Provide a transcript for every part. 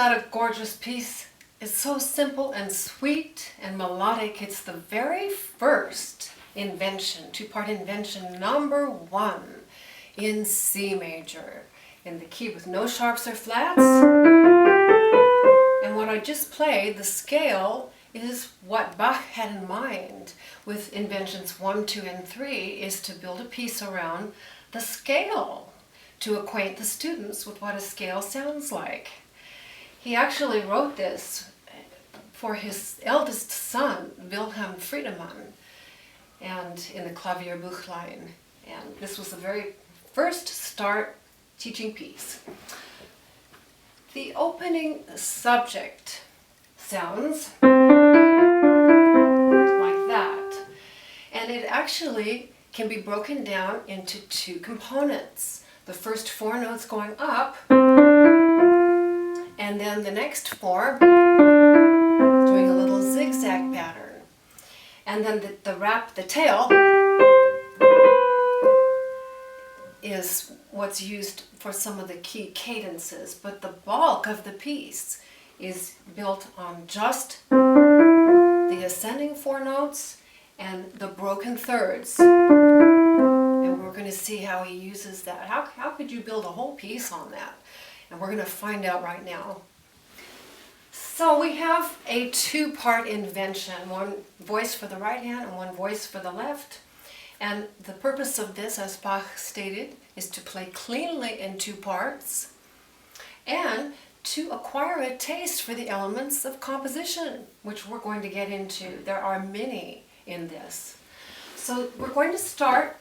that a gorgeous piece? It's so simple and sweet and melodic. It's the very first invention, two-part invention number 1 in C major, in the key with no sharps or flats. And what I just played, the scale, is what Bach had in mind with inventions 1, 2, and 3, is to build a piece around the scale, to acquaint the students with what a scale sounds like. He actually wrote this for his eldest son, Wilhelm Friedemann, and in the Klavierbuchlein. And this was the very first start teaching piece. The opening subject sounds like that. And it actually can be broken down into 2 components. The first 4 notes going up, and then the next 4 doing a little zigzag pattern. And then the tail is what's used for some of the key cadences, but the bulk of the piece is built on just the ascending 4 notes and the broken thirds. And we're going to see how he uses that. How could you build a whole piece on that? And we're going to find out right now. So we have a 2-part invention, 1 voice for the right hand and 1 voice for the left. And the purpose of this, as Bach stated, is to play cleanly in 2 parts and to acquire a taste for the elements of composition, which we're going to get into. There are many in this. So we're going to start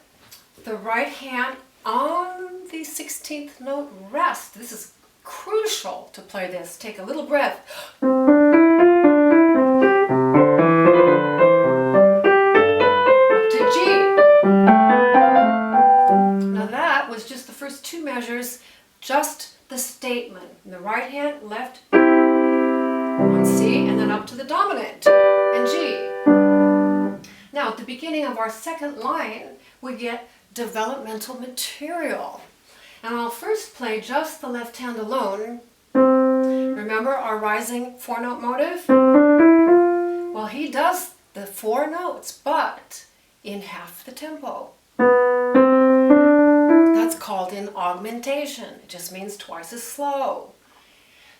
the right hand on the 16th note rest. This is crucial to play this. Take a little breath. Up to G. Now that was just the first 2 measures, just the statement. In the right hand, left on C, and then up to the dominant and G. Now at the beginning of our second line, we get developmental material. And I'll first play just the left hand alone. Remember our rising 4-note motive? Well, he does the 4 notes, but in half the tempo. That's called an augmentation. It just means twice as slow.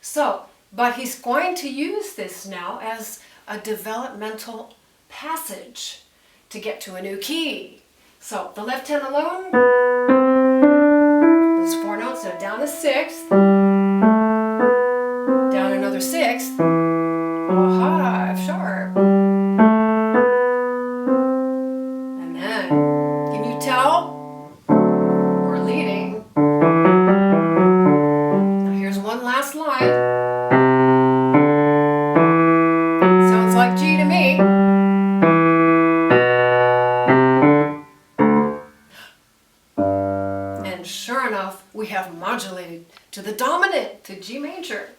So, but he's going to use this now as a developmental passage to get to a new key. So the left hand alone, those 4 notes are down a 6th, down another 6th, a F sharp. And then, can you tell? We're leading. Now here's one last line. Sounds like G to me. Sure enough, we have modulated to the dominant, to G major.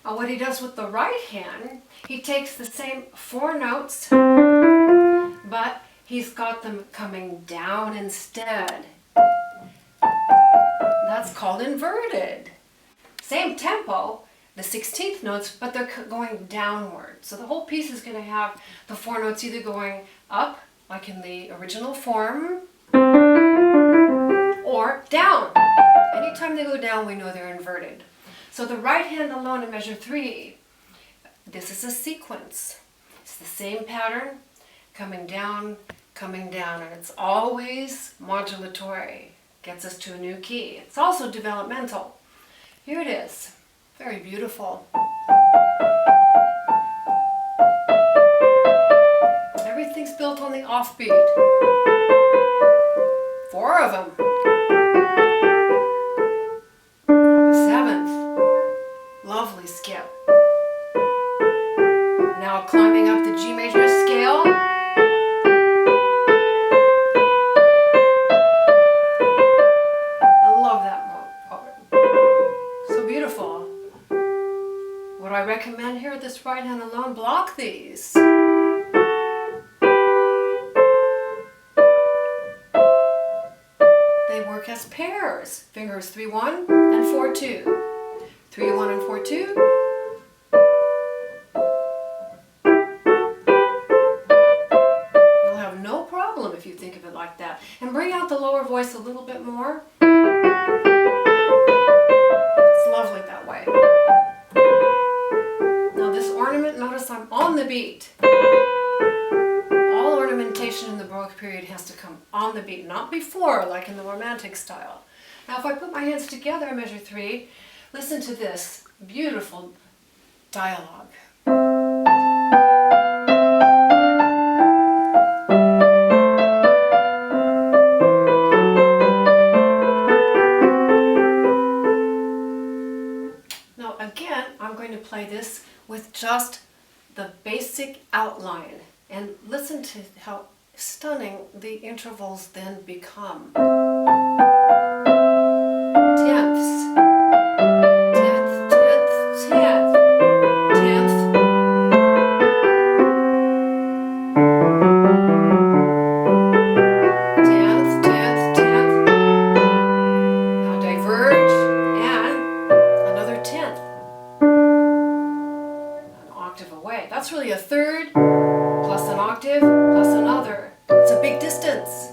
Now what he does with the right hand, he takes the same 4 notes, but he's got them coming down instead. That's called inverted. Same tempo, the 16th notes, but they're going downward. So the whole piece is going to have the 4 notes either going up, like in the original form, or down. Anytime they go down, we know they're inverted. So the right hand alone in measure 3, this is a sequence. It's the same pattern, coming down, and it's always modulatory. Gets us to a new key. It's also developmental. Here it is. Very beautiful. Everything's built on the offbeat. 4 of them. Lovely skip. Now climbing up the G major scale. I love that part. So beautiful. What I recommend here, this right hand alone, block these. They work as pairs. Fingers 3-1 and 4-2. 3-1 and 4-2. out the lower voice a little bit more. It's lovely that way. Now this ornament, notice I'm on the beat. All ornamentation in the Baroque period has to come on the beat, not before like in the Romantic style. Now if I put my hands together, measure 3, listen to this beautiful dialogue. Now again, I'm going to play this with just the basic outline, and listen to how stunning the intervals then become. Tenths. Tenth, tenth, tenth, tenth. Tenth, tenth, tenth. Now diverge, and another tenth. An octave away. That's really a third, plus an octave, plus another. It's a big distance.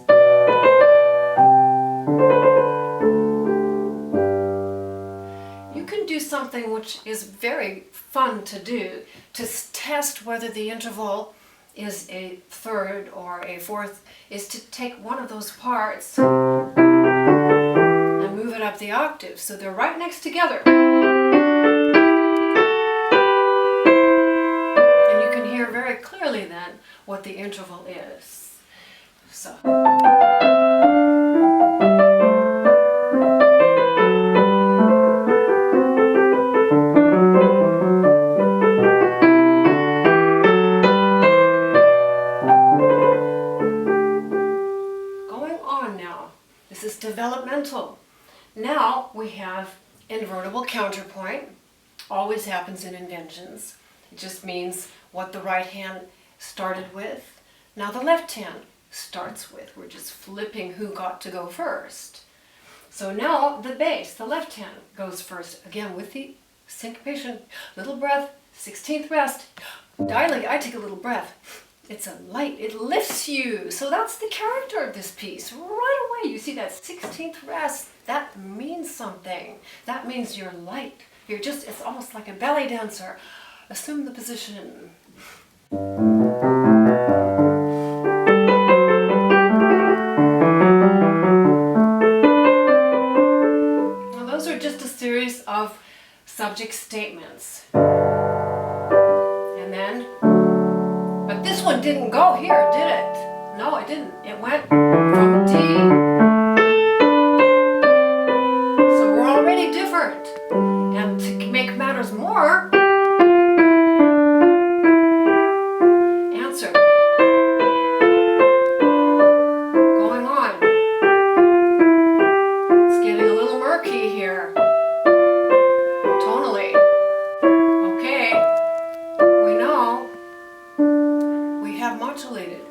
You can do something which is very fun to do to test whether the interval is a third or a fourth, is to take one of those parts and move it up the octave so they're right next together. And you can hear very clearly then what the interval is. So. Going on now. This is developmental. Now we have invertible counterpoint. Always happens in inventions. It just means what the right hand started with. Now the left hand starts with. We're just flipping who got to go first. So now the bass, the left hand, goes first. Again with the syncopation. Little breath, 16th rest. Dilating, I take a little breath. It's a light, it lifts you. So that's the character of this piece. Right away you see that 16th rest. That means something. That means you're light. You're just, it's almost like a ballet dancer. Assume the position. Now those are just a series of subject statements. And then, but this one didn't go here, did it? No, it didn't. It went from D. So we're already different. And to make matters more, answer. Going on. It's getting a little murky here. Tonally. Okay. We know we have modulated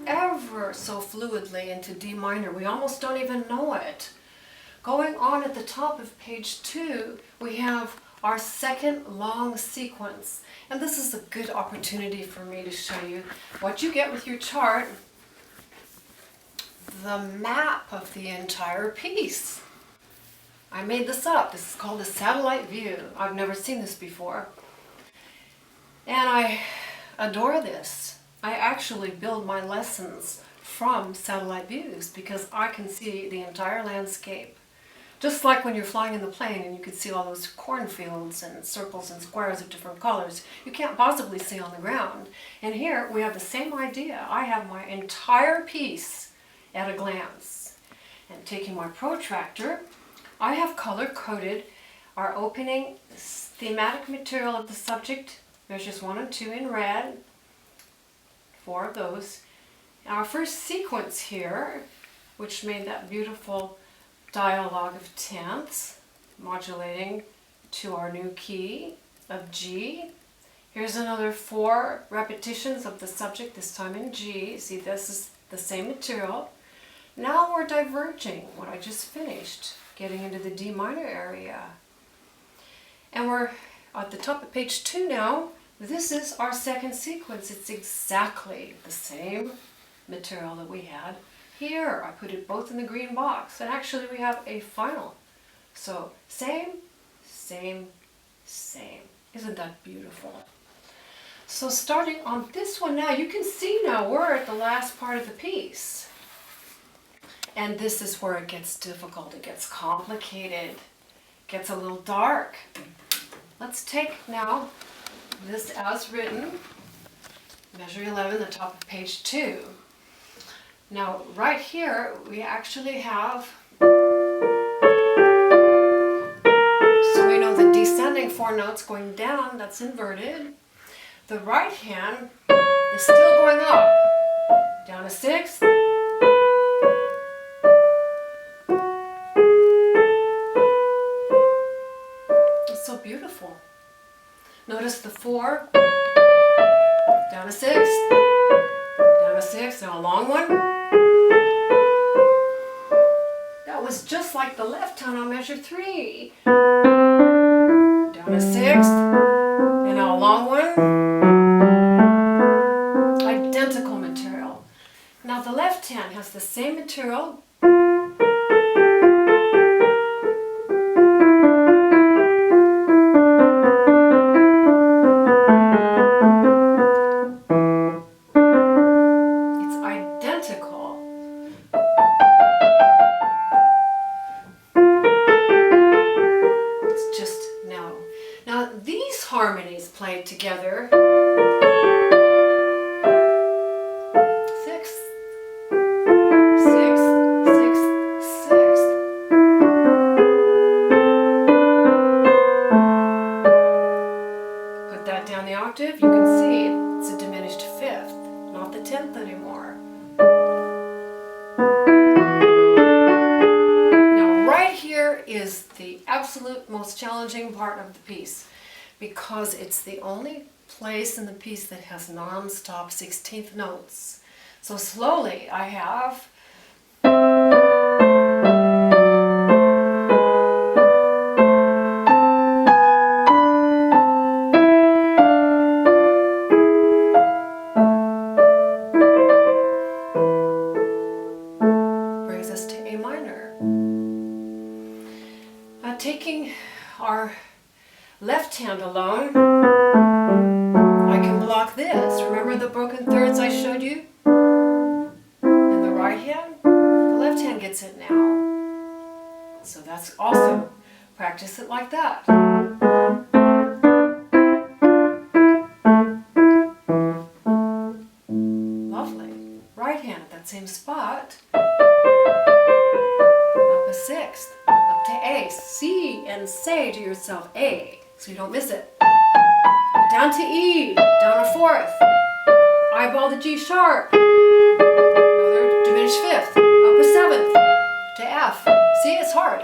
ever so fluidly into D minor. We almost don't even know it. Going on at the top of page 2, we have our second long sequence. And this is a good opportunity for me to show you what you get with your chart, the map of the entire piece. I made this up. This is called a satellite view. I've never seen this before. And I adore this. I actually build my lessons from satellite views because I can see the entire landscape. Just like when you're flying in the plane and you can see all those cornfields and circles and squares of different colors, you can't possibly see on the ground. And here we have the same idea. I have my entire piece at a glance. And taking my protractor, I have color-coded our opening thematic material of the subject, measures 1 and 2 in red, 4 of those. Our first sequence here, which made that beautiful dialogue of tenths, modulating to our new key of G. Here's another 4 repetitions of the subject, this time in G. See, this is the same material. Now we're diverging, what I just finished, getting into the D minor area. And we're at the top of page 2 now. This is our second sequence. It's exactly the same material that we had Here, I put it both in the green box, and actually we have a final. So same, same, same. Isn't that beautiful? So starting on this one now, you can see now we're at the last part of the piece. And this is where it gets difficult, it gets complicated, gets a little dark. Let's take now this as written, measure 11, the top of page 2. Now right here we actually have, so we know the descending 4 notes going down, that's inverted. The right hand is still going up, down a 6th, it's so beautiful. Notice the 4, down a 6th, down a 6th, now a long one. That was just like the left hand on measure 3. Down a 6th, and now a long one. Identical material. Now the left hand has the same material. It's identical. It's just no. Now these harmonies played together. You can see it's a diminished 5th, not the 10th anymore. Now right here is the absolute most challenging part of the piece, because it's the only place in the piece that has non-stop 16th notes. So slowly I have taking our left hand alone, I can block this. Remember the broken thirds I showed you? In the right hand, the left hand gets it now. So that's also, practice it like that. Lovely. Right hand at that same spot. Up a 6th. To A, C, and say to yourself A, so you don't miss it. Down to E, down a 4th. Eyeball the G sharp. Another diminished 5th. Up a 7th. To F. See, it's hard.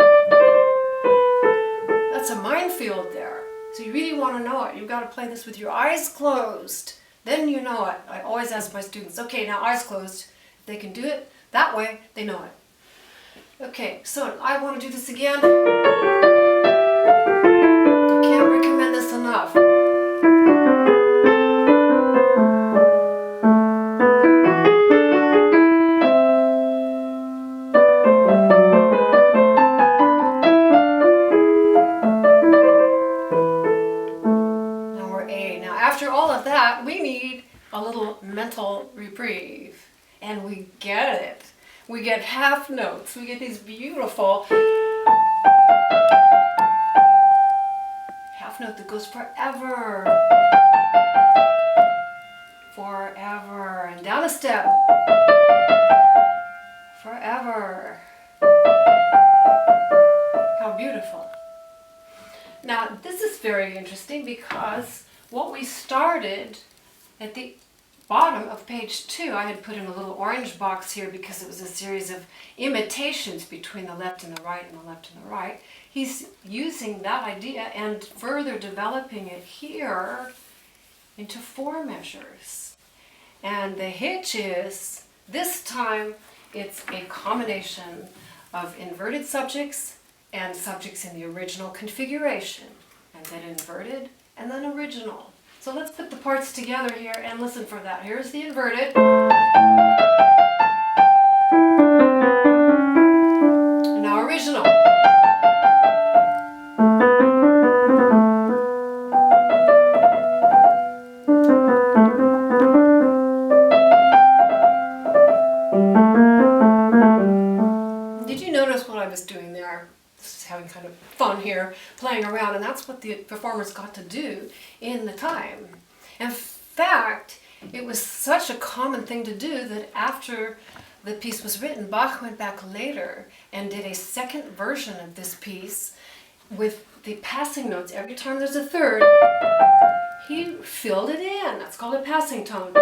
That's a minefield there. So you really want to know it. You've got to play this with your eyes closed. Then you know it. I always ask my students, okay, now eyes closed. If they can do it that way, they know it. Okay, so I want to do this again. I can't recommend this enough. Now we're A. Now after all of that, we need a little mental reprieve. And we get it. We get half notes. We get these beautiful half note that goes forever. Forever. And down a step. Forever. How beautiful. Now this is very interesting because what we started at the bottom of page 2, I had put in a little orange box here because it was a series of imitations between the left and the right and the left and the right. He's using that idea and further developing it here into 4 measures. And the hitch is, this time it's a combination of inverted subjects and subjects in the original configuration, and then inverted and then original. So let's put the parts together here and listen for that. Here's the inverted. there playing around, and that's what the performers got to do in the time. In fact, it was such a common thing to do that after the piece was written, Bach went back later and did a second version of this piece with the passing notes. Every time there's a third, he filled it in. That's called a passing tone.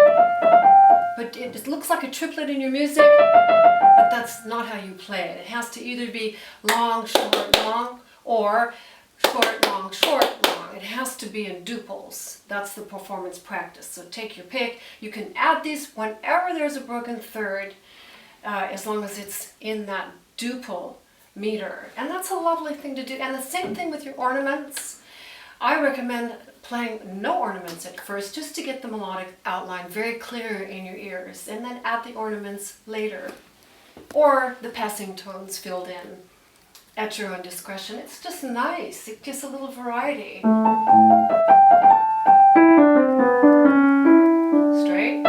But it looks like a triplet in your music, but that's not how you play it. It has to either be long, short, long, or short, long, short, long. It has to be in duples. That's the performance practice. So take your pick. You can add these whenever there's a broken third, as long as it's in that duple meter. And that's a lovely thing to do. And the same thing with your ornaments. I recommend playing no ornaments at first, just to get the melodic outline very clear in your ears, and then add the ornaments later, or the passing tones filled in at your own discretion. It's just nice. It gives a little variety. Straight.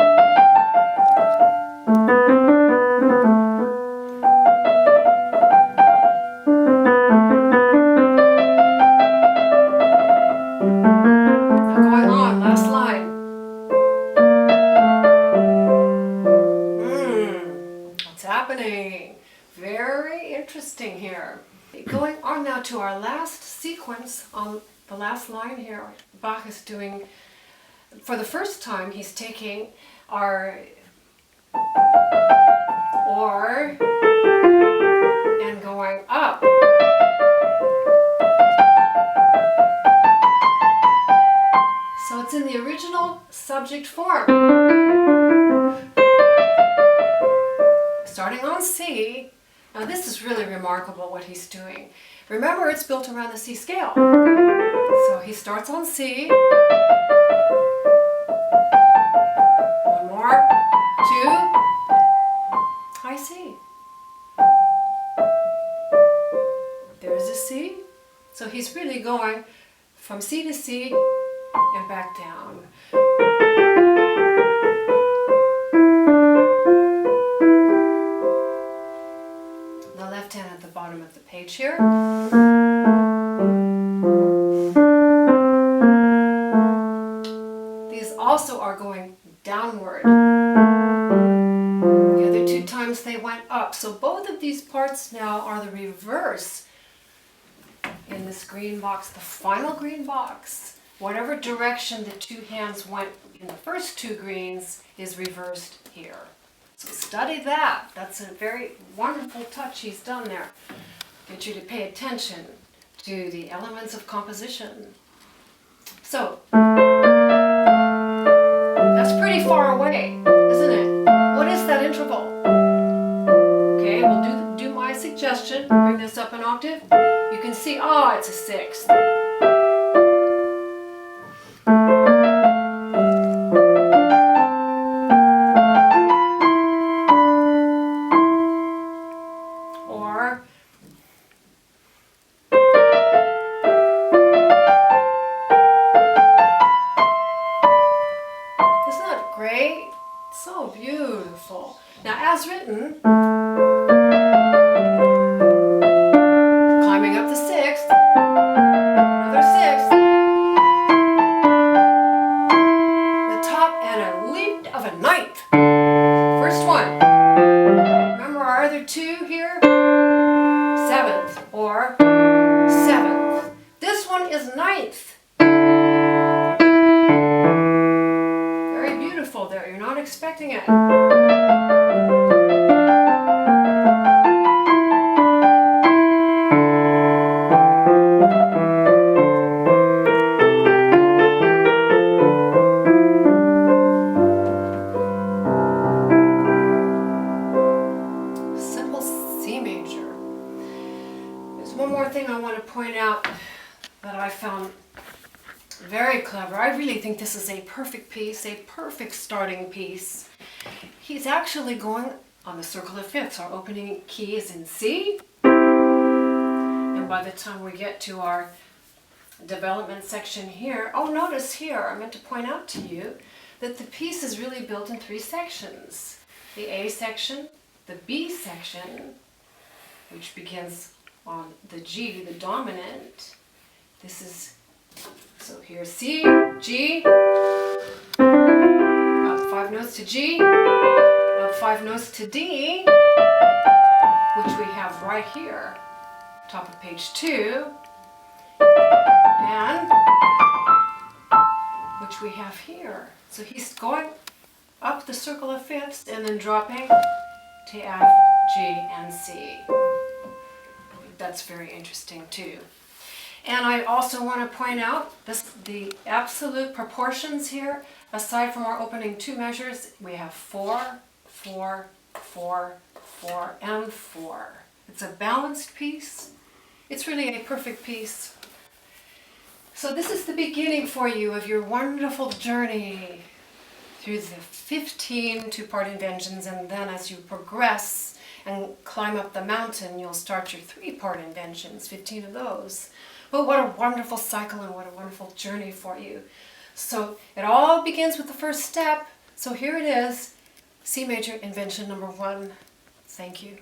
Very interesting here. Going on now to our last sequence on the last line here. Bach is doing, for the first time, he's taking our or and going up. So it's in the original subject form. Starting on C. Now this is really remarkable what he's doing. Remember, it's built around the C scale. So he starts on C. One more. 2. High C. There's a C. So he's really going from C to C and back down. At the bottom of the page here. These also are going downward. The other 2 times they went up. So both of these parts now are the reverse in this green box, the final green box. Whatever direction the 2 hands went in the first 2 greens is reversed here. So study that. That's a very wonderful touch he's done there. Get you to pay attention to the elements of composition. So, that's pretty far away, isn't it? What is that interval? Okay, we'll do my suggestion. Bring this up an octave. You can see, oh, it's a 6th. Great, so beautiful. Now, as written, climbing up the 6th, another 6th, the top, and a leap of a 9th. First one. Remember our other 2 here? 7th or 7th. This one is 9th. There, you're not expecting it. Simple C major. There's one more thing I want to point out that I found very clever. I really think this is a perfect piece, a perfect starting piece. He's actually going on the circle of fifths. Our opening key is in C. And by the time we get to our development section here, oh, notice here, I meant to point out to you that the piece is really built in 3 sections. The A section, the B section, which begins on the G, the dominant, This is, so here's C, G, up 5 notes to G, up 5 notes to D, which we have right here, top of page 2, and which we have here. So he's going up the circle of fifths and then dropping to F, G, and C. That's very interesting too. And I also want to point out the absolute proportions here. Aside from our opening 2 measures, we have 4, 4, 4, 4, and 4. It's a balanced piece. It's really a perfect piece. So this is the beginning for you of your wonderful journey through the 15 two-part inventions, and then as you progress and climb up the mountain, you'll start your 3-part inventions, 15 of those. But what a wonderful cycle and what a wonderful journey for you. So it all begins with the first step. So here it is, C major invention number 1. Thank you.